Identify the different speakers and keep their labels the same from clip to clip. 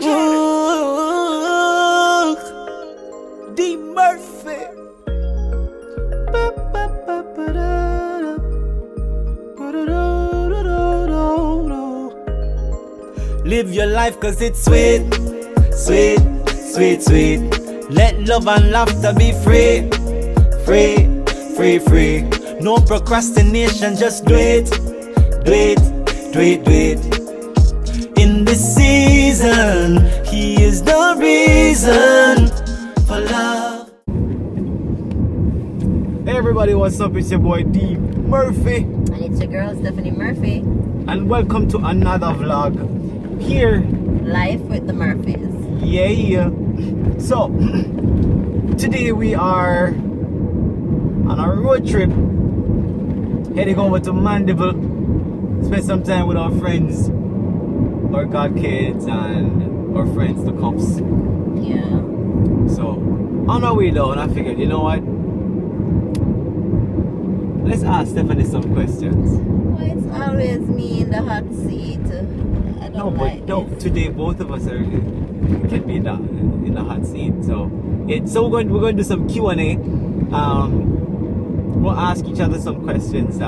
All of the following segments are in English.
Speaker 1: Ooh, D. Murphy. Live your life cause it's sweet, sweet, sweet, sweet. Let love and laughter be free, free, free, free. No procrastination, just do it, do it, do it, do it. In this season, he is the reason for love. Hey everybody, what's up? It's your boy D. Murphy.
Speaker 2: And it's your girl Stephanie Murphy.
Speaker 1: And welcome to another vlog here.
Speaker 2: Life with the Murphys.
Speaker 1: Yeah. So, today we are on a road trip. Heading over to Mandeville. Spend some time with our friends. Our godkids and our friends, the cops.
Speaker 2: Yeah.
Speaker 1: So, on our way down, I figured, you know what? Let's ask Stephanie some questions.
Speaker 2: Why it's always me in the hot seat? I don't like this.
Speaker 1: Today both of us can be in the hot seat. So, we're going to do some Q&A. We'll ask each other some questions.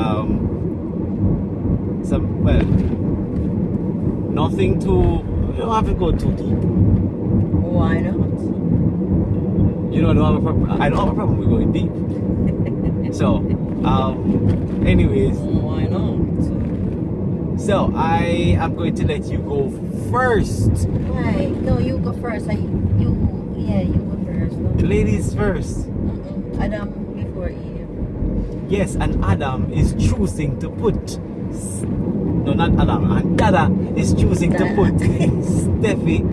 Speaker 1: Nothing too. You don't have to go too deep.
Speaker 2: Why not?
Speaker 1: You know, I don't have a problem with going deep. So, anyways.
Speaker 2: Why not?
Speaker 1: So, I am going to let you go first.
Speaker 2: Why? No, you go first. You go first. No.
Speaker 1: Ladies first.
Speaker 2: Adam before Eve.
Speaker 1: Yes, and Adam is choosing to put. No, not Adam. And Dada is choosing to put Steffi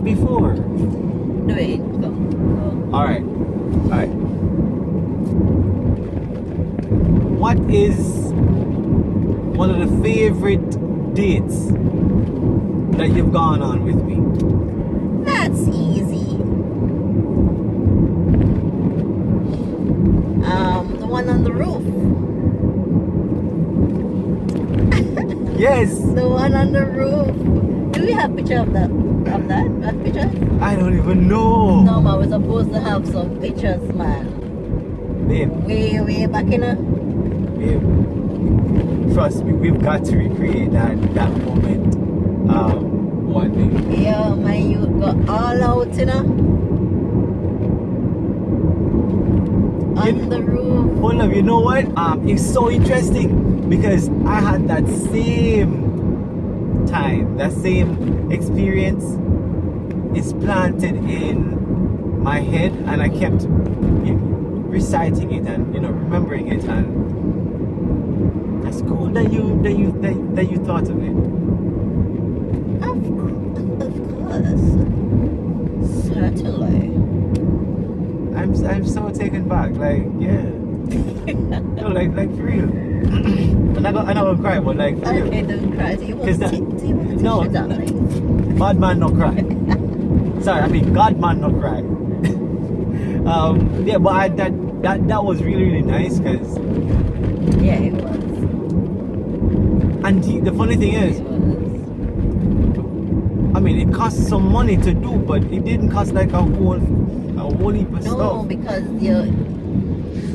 Speaker 1: before.
Speaker 2: Do it. Go.
Speaker 1: Alright. What is one of the favorite dates that you've gone on with me?
Speaker 2: That's easy. The one on the roof.
Speaker 1: Yes.
Speaker 2: The one on the roof. Do we have picture of that? That picture?
Speaker 1: I don't even know.
Speaker 2: No, man, we're supposed to have some pictures, man.
Speaker 1: Babe.
Speaker 2: Way back in a...
Speaker 1: Babe. Trust me, we've got to recreate that moment one day.
Speaker 2: Yeah, man, you got all out, you know? On the roof.
Speaker 1: Hold up, you know what? It's so interesting because I had that same time, that same experience. It's planted in my head, and I kept reciting it and remembering it, and that's cool that you thought of it.
Speaker 2: Of course. Certainly.
Speaker 1: I'm so taken back, like no, like for real. And I'm gonna cry, but like for real.
Speaker 2: Okay, don't cry. Do you want to
Speaker 1: No,
Speaker 2: darling?
Speaker 1: bad man no cry. Sorry, I mean God man no cry. Yeah, but that was really nice because
Speaker 2: Yeah, it was.
Speaker 1: And the funny thing is, I mean, it cost some money to do, but it didn't cost like a whole heap of stuff.
Speaker 2: No, because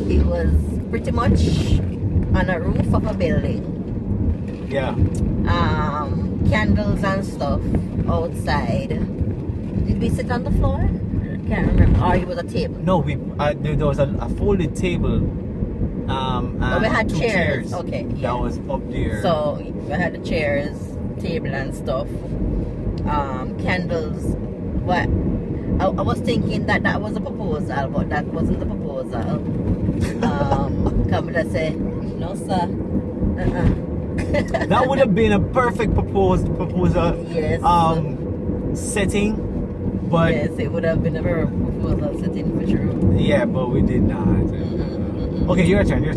Speaker 2: it was pretty much on a roof of a building.
Speaker 1: Yeah.
Speaker 2: Candles and stuff outside. Did we sit on the floor? I can't remember. Or it was a table.
Speaker 1: No, there was a folded table. And
Speaker 2: we had
Speaker 1: two
Speaker 2: chairs. Okay. Yeah.
Speaker 1: That was up there.
Speaker 2: So we had the chairs, table and stuff. Candles. What? I was thinking that was a proposal, but that wasn't the proposal. Come to say, no sir.
Speaker 1: That would have been a perfect proposal.
Speaker 2: Yes.
Speaker 1: Setting, but
Speaker 2: yes, it would have been a very proposal setting for sure.
Speaker 1: Yeah, but we did not. Okay, your turn. We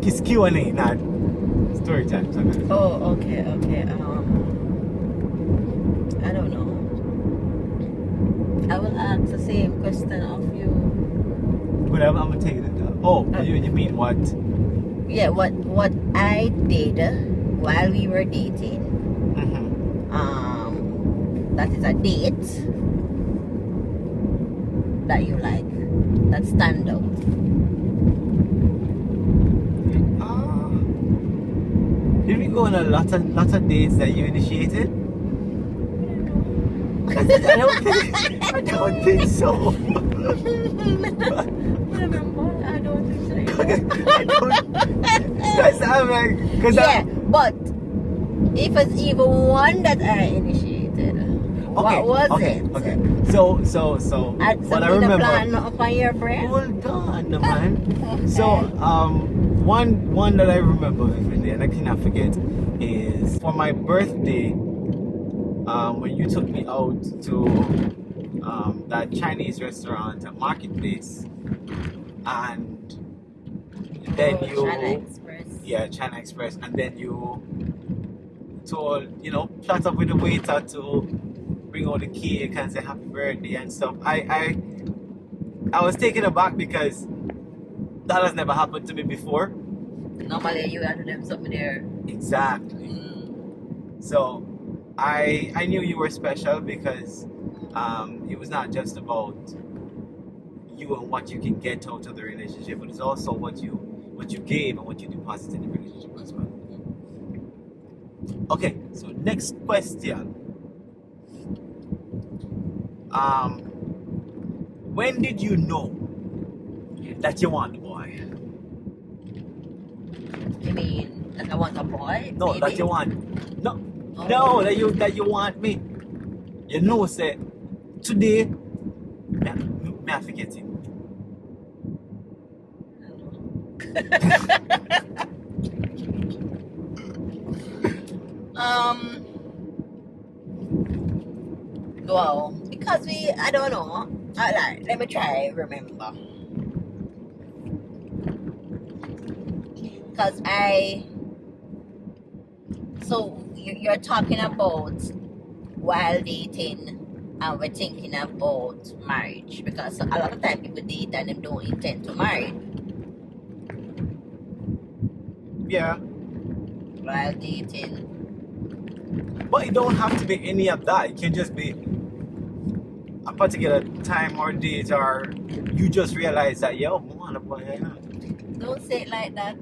Speaker 1: it's Q&A, not story time.
Speaker 2: Oh, okay. I don't know. I will ask the same question of you.
Speaker 1: But I'm gonna take it. Oh, you mean what?
Speaker 2: Yeah, what I did while we were dating.
Speaker 1: Mm-hmm.
Speaker 2: that is a date that you like, that stand out?
Speaker 1: Did we go on a lot of dates that you initiated? I don't think so.
Speaker 2: I don't think so.
Speaker 1: Because I'm like,
Speaker 2: Yeah, but if it's even one that I initiated, what was it?
Speaker 1: Okay. So what I remember.
Speaker 2: Plan upon your brain?
Speaker 1: Hold on, man. So one that I remember vividly and I cannot forget is for my birthday. When you took me out to that Chinese restaurant at Marketplace, and then
Speaker 2: China Express.
Speaker 1: Yeah, China Express, and then you told, plot up with the waiter to bring out the cake and say happy birthday and stuff. I was taken aback because that has never happened to me before.
Speaker 2: Normally you had to them something there.
Speaker 1: Exactly. So I knew you were special because it was not just about you and what you can get out of the relationship, but it's also what you gave and what you deposit in the relationship as well. Okay, so next question. When did you know that you want a boy?
Speaker 2: You mean that I want a boy?
Speaker 1: No,
Speaker 2: Maybe?
Speaker 1: that you want. No,
Speaker 2: Oh.
Speaker 1: no, that you want me. You know, say today, me I forget it.
Speaker 2: Well, because I don't know. Alright, let me try remember. Because so you're talking about while dating and we're thinking about marriage, because a lot of time people date and they don't intend to marry
Speaker 1: Yeah,
Speaker 2: while dating.
Speaker 1: but it don't have to be any of that. It can just be a particular time or date, or you just realize that I want a boy.
Speaker 2: Don't say it like that.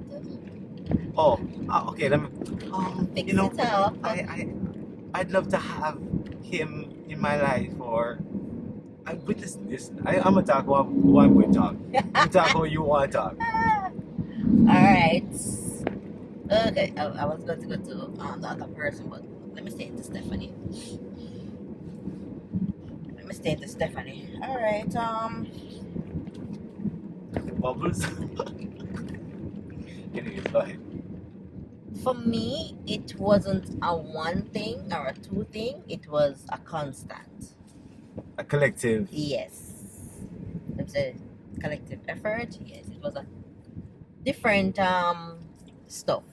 Speaker 1: Okay. Let me.
Speaker 2: Fix it up.
Speaker 1: I'd love to have him in my life, or but listen. I'm gonna talk what I'm going to talk. You talk what you want to talk.
Speaker 2: Alright. Okay, I was going to go to the other person, but let me stay to Stephanie. Alright,
Speaker 1: Bubbles. Anyways, go ahead.
Speaker 2: for me, it wasn't a one thing or a two thing, it was a constant.
Speaker 1: A collective.
Speaker 2: Yes. It's a collective effort. Yes, it was a different stuff.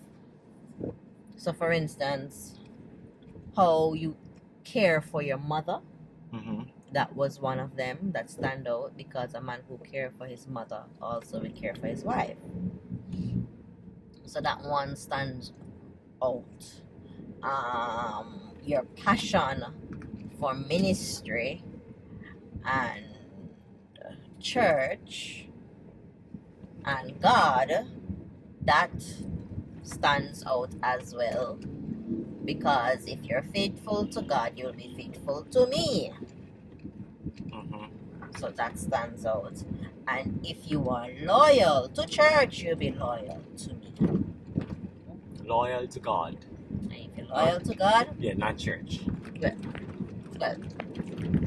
Speaker 2: So for instance, how you care for your mother, that was one of them that stand out, because a man who cares for his mother also will care for his wife. So that one stands out. Your passion for ministry and church and God, that stands out as well, because if you're faithful to God, you'll be faithful to me. So that stands out. And if you are loyal to church, you'll be loyal to me.
Speaker 1: Loyal to God.
Speaker 2: And if you're loyal to God,
Speaker 1: Yeah, not church.
Speaker 2: well,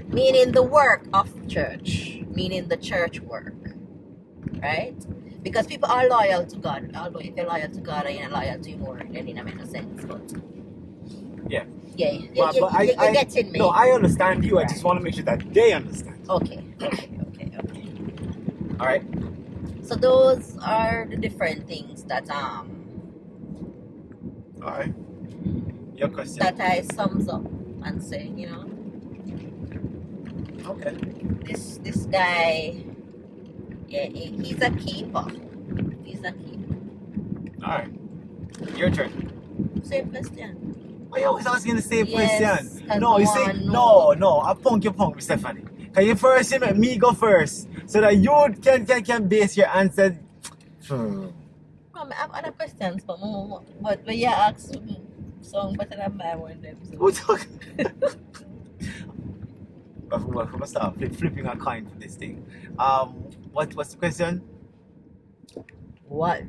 Speaker 2: meaning the work of church, meaning the church work, right? Because people are loyal to God. Although if you're loyal to God and you're not loyal to your word, then it doesn't make no sense. But
Speaker 1: yeah,
Speaker 2: you're getting me.
Speaker 1: No, I understand you. I just want to make sure that they understand.
Speaker 2: Okay.
Speaker 1: All right.
Speaker 2: So those are the different things that
Speaker 1: All right. Your question.
Speaker 2: that I sums up and say,
Speaker 1: Okay.
Speaker 2: this guy, yeah, he's a keeper.
Speaker 1: All right. Your turn.
Speaker 2: Same question.
Speaker 1: Why you always asking the same
Speaker 2: Yes,
Speaker 1: question?
Speaker 2: 'cause
Speaker 1: No,
Speaker 2: I
Speaker 1: you see,
Speaker 2: wanna know.
Speaker 1: no, I punk you punk, Stephanie. Cause you first you make me go first, so that you can base your answer.
Speaker 2: I have other questions, but when you ask some better than my one them. So.
Speaker 1: Who talk? I'm gonna start flipping a coin for this thing. What's the question?
Speaker 2: What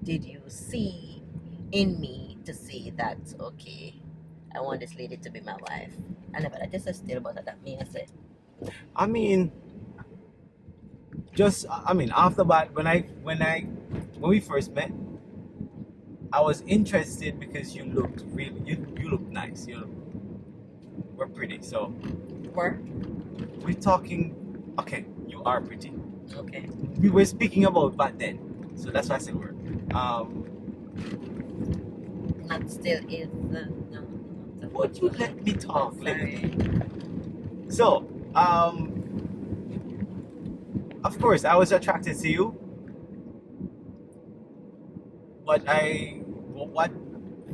Speaker 2: did you see in me to say that okay, I want this lady to be my wife? I never that just a still but that me I said.
Speaker 1: I mean, after that, when we first met, I was interested because you looked really, you look nice. We're pretty. So
Speaker 2: Were?
Speaker 1: we're talking. Okay, you are pretty.
Speaker 2: Okay.
Speaker 1: We were speaking about back then, so that's why I said we're.
Speaker 2: Not still is no.
Speaker 1: Would you let me talk,
Speaker 2: Sorry.
Speaker 1: lady? So, of course, I was attracted to you, but what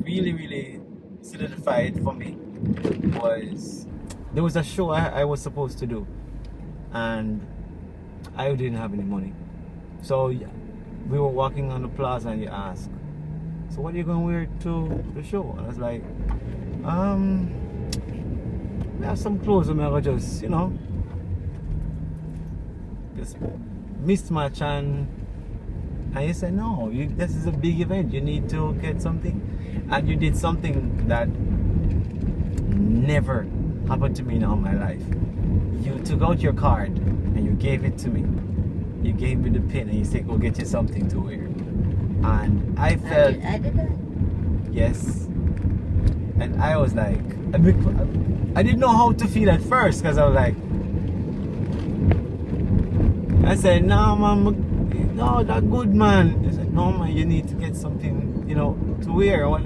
Speaker 1: really solidified for me was there was a show I was supposed to do, and I didn't have any money. So we were walking on the plaza, and you asked, "So what are you going to wear to the show?" And I was like, I have some clothes, and I go just just mismatch and you said no, this is a big event, you need to get something, and you did something that never happened to me in all my life. You took out your card and you gave it to me. You gave me the pin and you said go get you something to wear, and I felt
Speaker 2: I did that.
Speaker 1: yes, and I was like I didn't know how to feel at first because I was like I said, no, man, no, that good, man. He said, no, man, you need to get something, to wear. And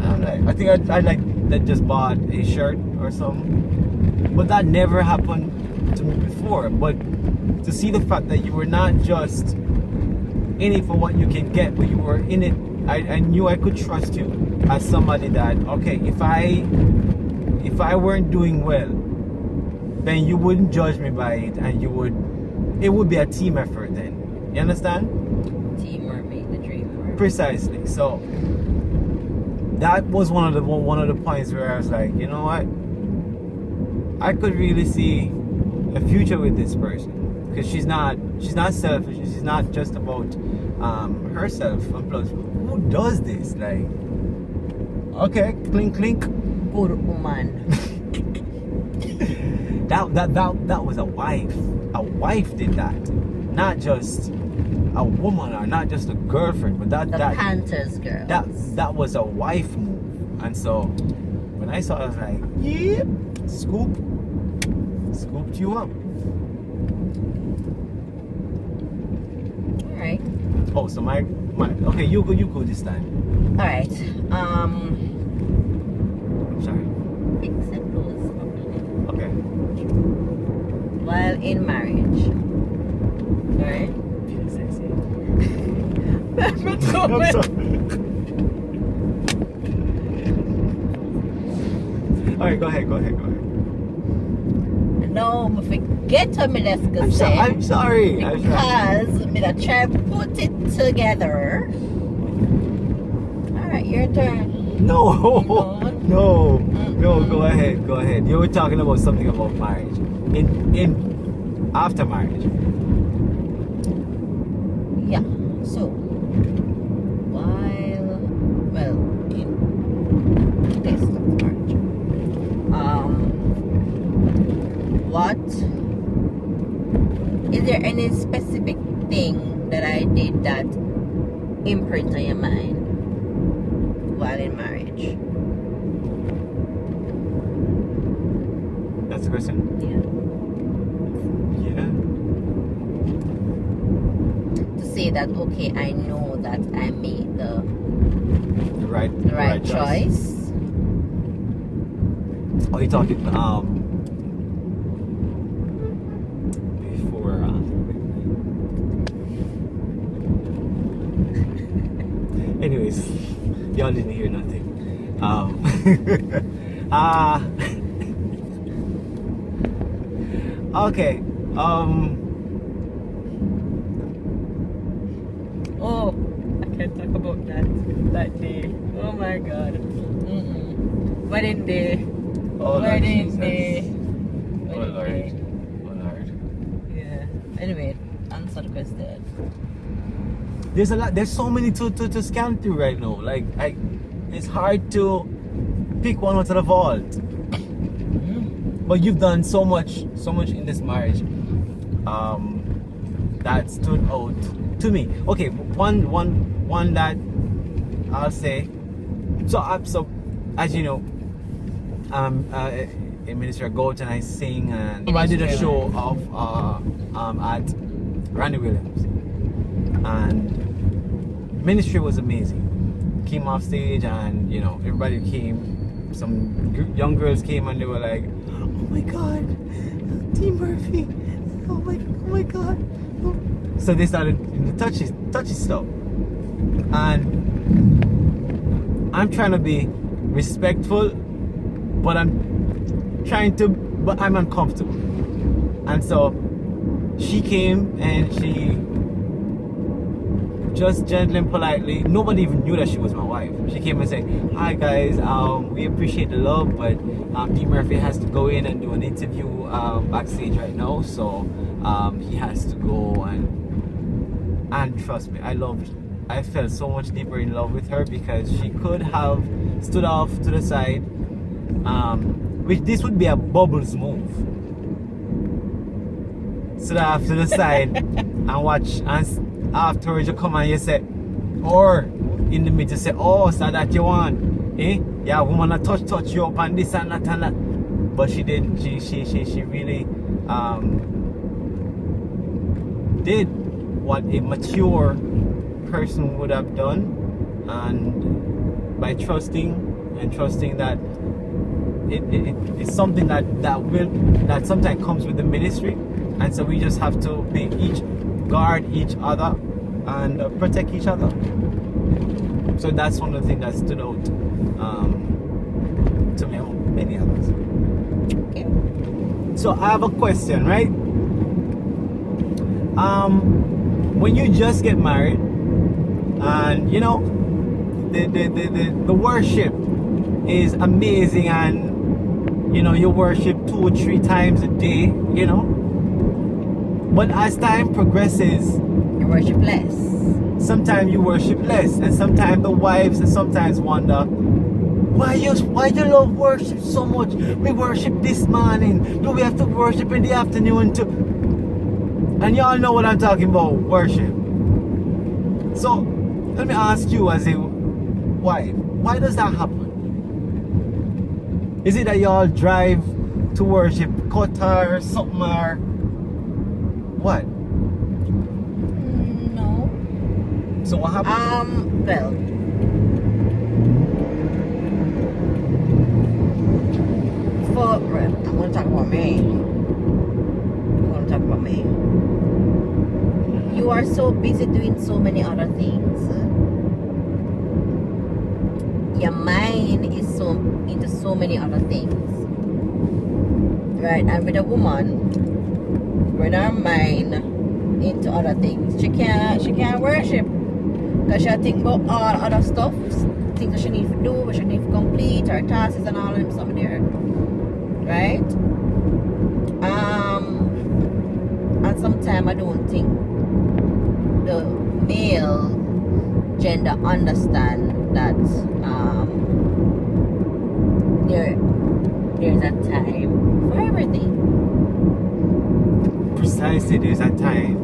Speaker 1: I'm like, I think I like that just bought a shirt or something. But that never happened to me before. But to see the fact that you were not just in it for what you can get, but you were in it, I knew I could trust you as somebody that, okay, if I weren't doing well, then you wouldn't judge me by it, and it would be a team effort then. You understand?
Speaker 2: Teamwork made the dream work.
Speaker 1: Precisely. So that was one of the points where I was like, you know what? I could really see a future with this person because she's not selfish. She's not just about herself. And plus, who does this? Like, okay, clink clink.
Speaker 2: Good woman.
Speaker 1: That was a wife. A wife did that, not just a woman or not just a girlfriend, but that
Speaker 2: Panthers girl.
Speaker 1: That was a wife move. And so when I saw it, I was like, yeah, scooped you up.
Speaker 2: All right.
Speaker 1: Oh, so my okay, you go this time.
Speaker 2: All right.
Speaker 1: I'm sorry.
Speaker 2: Except those.
Speaker 1: Okay.
Speaker 2: While in marriage. Alright?
Speaker 1: I'm sorry. Alright, go ahead.
Speaker 2: No, I forget what me let's go say.
Speaker 1: I'm sorry.
Speaker 2: Because me da try put it together. Alright, your turn.
Speaker 1: No, go ahead. You were talking about something about marriage. In after marriage.
Speaker 2: Yeah. So in this marriage. What is there any specific thing that I did that imprint on your mind while in marriage?
Speaker 1: That's the question?
Speaker 2: Yeah. To say that okay, I know that I made the right choice.
Speaker 1: Oh, you're talking before Anyways, y'all didn't hear nothing. Okay.
Speaker 2: Oh, I can't talk about that day. Oh my God. Wedding day.
Speaker 1: Oh Lord
Speaker 2: Wedding
Speaker 1: Jesus.
Speaker 2: day.
Speaker 1: Oh
Speaker 2: Wedding
Speaker 1: Lord.
Speaker 2: day.
Speaker 1: Oh Lord.
Speaker 2: Yeah. Anyway, answer the question.
Speaker 1: There's a lot. There's so many to scan through right now. Like it's hard to pick one out of the vault. But you've done so much in this marriage. That stood out to me. Okay, one that I'll say. So as you know, a minister goat and I sing, and I did a show of at Randy Williams, and ministry was amazing. Came off stage, and everybody came. Some young girls came and they were like, "Oh my God, T Murphy! Oh my God!" So they started the touchy stuff, and I'm trying to be respectful, but I'm uncomfortable. And so she came and she just gently and politely, nobody even knew that she was my wife. She came and said, "Hi guys, we appreciate the love, but D Murphy has to go in and do an interview backstage right now, so he has to go." And trust me, I felt so much deeper in love with her, because she could have stood off to the side, which this would be a Bubbles move. Stood off to the side and watch, and afterwards you come and you say, or in the middle you say, "Oh, so that you want, eh? Yeah, woman a touch you up and this and that and that." But she didn't. She really did what a mature person would have done, and by trusting that it's something that sometimes comes with the ministry, and so we just have to guard each other and protect each other. So that's one of the things that stood out to me among many others.
Speaker 2: Okay.
Speaker 1: So I have a question, right? When you just get married, and the worship is amazing, and you worship 2 or 3 times a day, but as time progresses,
Speaker 2: You worship less.
Speaker 1: sometimes you worship less, and sometimes the wives sometimes wonder, why you love worship so much? We worship this morning, do we have to worship in the afternoon too? And y'all know what I'm talking about, worship. So let me ask you, as a wife, why does that happen? Is it that y'all drive to worship Qatar or something, or what?
Speaker 2: No.
Speaker 1: So what happened?
Speaker 2: Well, I'm gonna talk about me. You are so busy doing so many other things. Your mind is so into so many other things, right? And with a woman, with her mind into other things, she can't worship, because she think about all other stuff, things that she needs to do, what she needs to complete, her tasks and all of them stuff there, right? And sometimes I don't think the male gender understand that there's a time for everything.
Speaker 1: Precisely, there's a time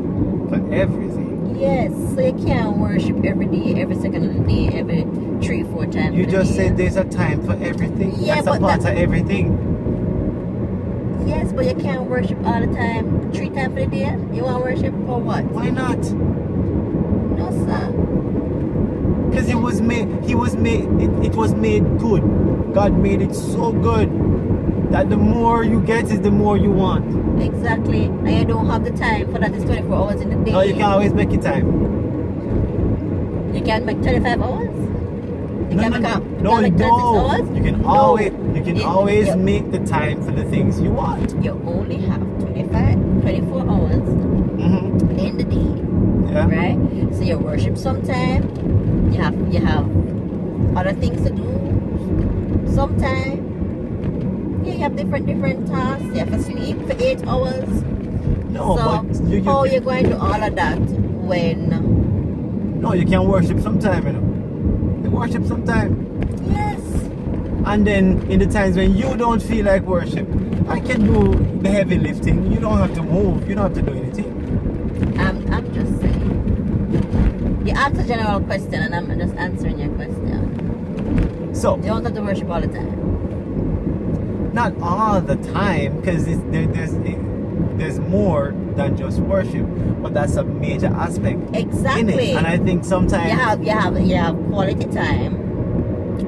Speaker 1: for everything.
Speaker 2: Yes, so you can't worship every day, every second of the day, every 3-4 times.
Speaker 1: You just said there's a time for everything.
Speaker 2: Yeah,
Speaker 1: that's a part of everything.
Speaker 2: Yes, but you can't worship all the time, 3 times for the day. You want to worship for what?
Speaker 1: Why not?
Speaker 2: No, sir.
Speaker 1: Because it was made good. God made it so good that the more you get is the more you want.
Speaker 2: Exactly. And you don't have the time for that. It's 24 hours in the day.
Speaker 1: No, you can always make it time.
Speaker 2: You can make 25 hours. You can make
Speaker 1: no,
Speaker 2: 36 hours.
Speaker 1: You can
Speaker 2: No.
Speaker 1: always
Speaker 2: You-
Speaker 1: make the time for the things you want.
Speaker 2: You only have 24 hours
Speaker 1: Mm-hmm.
Speaker 2: in the day,
Speaker 1: Yeah.
Speaker 2: right? So you worship sometime. You have other things to do sometime. Yeah, you have different tasks. You have to sleep for 8 hours.
Speaker 1: No,
Speaker 2: So
Speaker 1: but you
Speaker 2: how
Speaker 1: can,
Speaker 2: you going to do all of that when?
Speaker 1: no, you can worship sometime, you know. You worship sometime.
Speaker 2: Yes.
Speaker 1: And then in the times when you don't feel like worship, I can do the heavy lifting. You don't have to move. You don't have to do anything.
Speaker 2: I'm just saying. You asked a general question and I'm just answering your question.
Speaker 1: So
Speaker 2: You don't have to worship all the time.
Speaker 1: not all the time, because there's more than just worship, but that's a major aspect in
Speaker 2: Exactly.
Speaker 1: it. And I think sometimes
Speaker 2: You have quality time,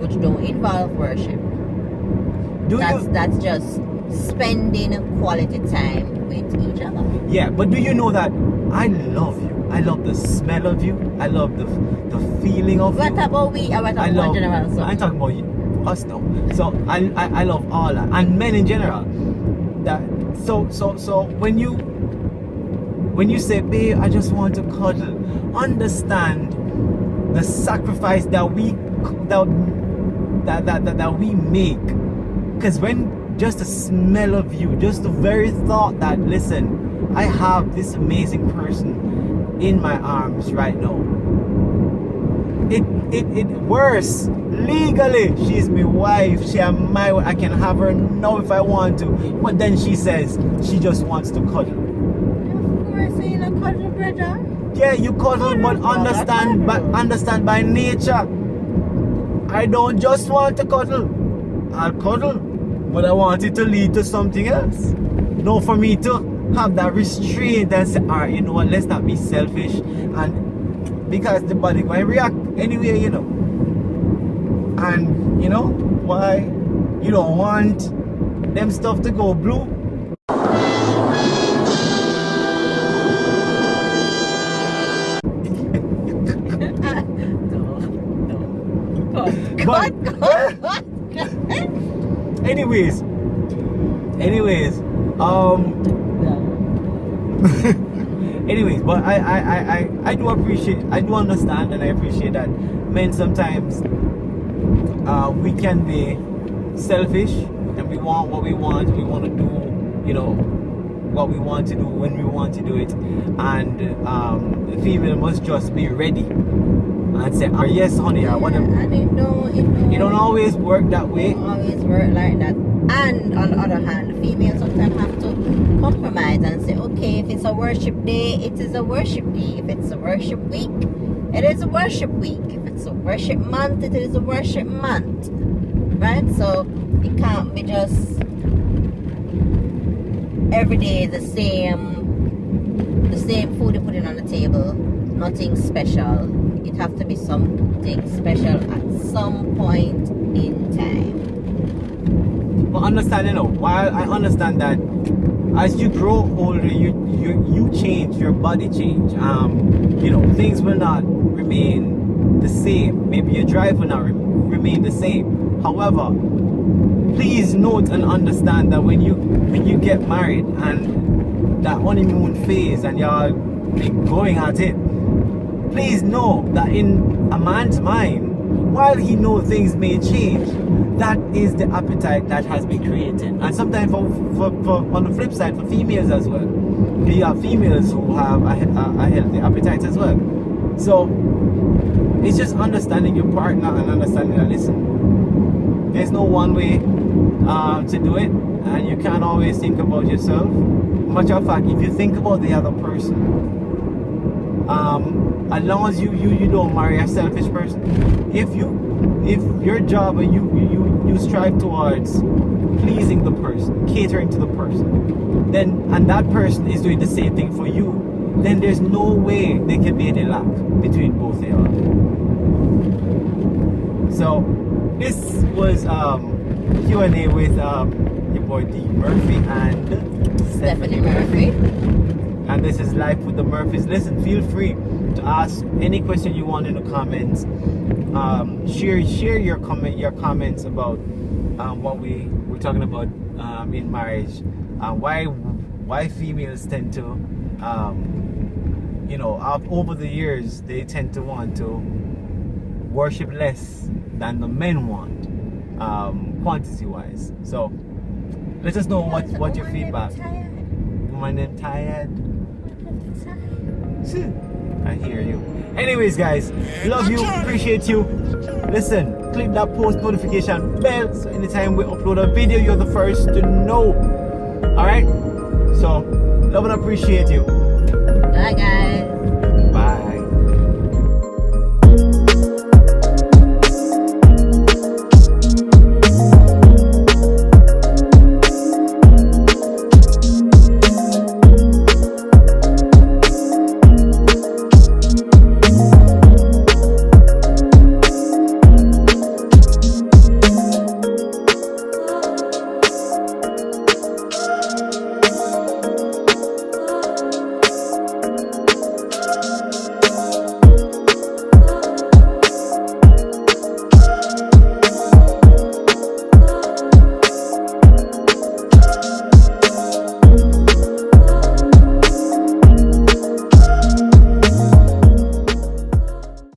Speaker 2: which don't involve worship. That's just spending quality time with each other.
Speaker 1: yeah, but do you know that I love you? I love the smell of you. I love the feeling of
Speaker 2: What
Speaker 1: you.
Speaker 2: about we? Or what
Speaker 1: I
Speaker 2: about
Speaker 1: love.
Speaker 2: general? So
Speaker 1: I'm talking about you, us now. So I love all that, and men in general. That so when you say, babe, I just want to cuddle, understand the sacrifice that we make. Because when just the smell of you, just the very thought that, listen, I have this amazing person in my arms right now. It worse. Legally, she's my wife. She am my wife. I can have her now if I want to. But then she says she just wants to cuddle.
Speaker 2: of course, ain't a cuddle, brother.
Speaker 1: Yeah, you cuddle, but understand by nature. I don't just want to cuddle. I'll cuddle, but I want it to lead to something else. No, for me to have that restraint and say, alright, you know what, let's not be selfish, and because the body going to react anyway, you know. And you know why you don't want them stuff to go blue. But anyways, anyways, but I do appreciate, I do understand, and I appreciate that men sometimes we can be selfish, and we want what we want to do, you know, what we want to do when we want to do it, and the female must just be ready and say, oh yes honey, I want to.
Speaker 2: And
Speaker 1: It don't always work that way.
Speaker 2: Don't always work like that. And on the other hand, females sometimes have to compromise and say, okay, if it's a worship day, it is a worship day. If it's a worship week, it is a worship week. If it's a worship month, it is a worship month. Right? So it can't be just every day the same food you put in on the table, nothing special. It have to be something special at some point in time.
Speaker 1: But understand, you know, while I understand that as you grow older, you change, your body change. You know, things will not remain the same. Maybe your drive will not remain the same. However, please note and understand that when you get married and that honeymoon phase and y'all been going at it, please know that in a man's mind, while he knows things may change, that is the appetite that has been created. And sometimes for on the flip side, for females as well, you have females who have a healthy appetite as well. So it's just understanding your partner and understanding that, listen, there's no one way to do it, and you can't always think about yourself. Matter of fact, if you think about the other person, as long as you don't marry a selfish person, if your job and you strive towards pleasing the person, catering to the person, then, and that person is doing the same thing for you, then there's no way there can be any lack between both of you. So this was Q&A with your boy D Murphy and
Speaker 2: Stephanie Murphy.
Speaker 1: And this is Life with the Murphys. Listen, feel free to ask any question you want in the comments. Share your comments about what we're talking about in marriage. Why females tend to over the years they tend to want to worship less than the men want, quantity wise. So let us know what your feedback. Woman them tired. I hear you. Anyways, guys, love you, appreciate you. Listen, click that post notification bell so anytime we upload a video, you're the first to know. Alright? So, love and appreciate you.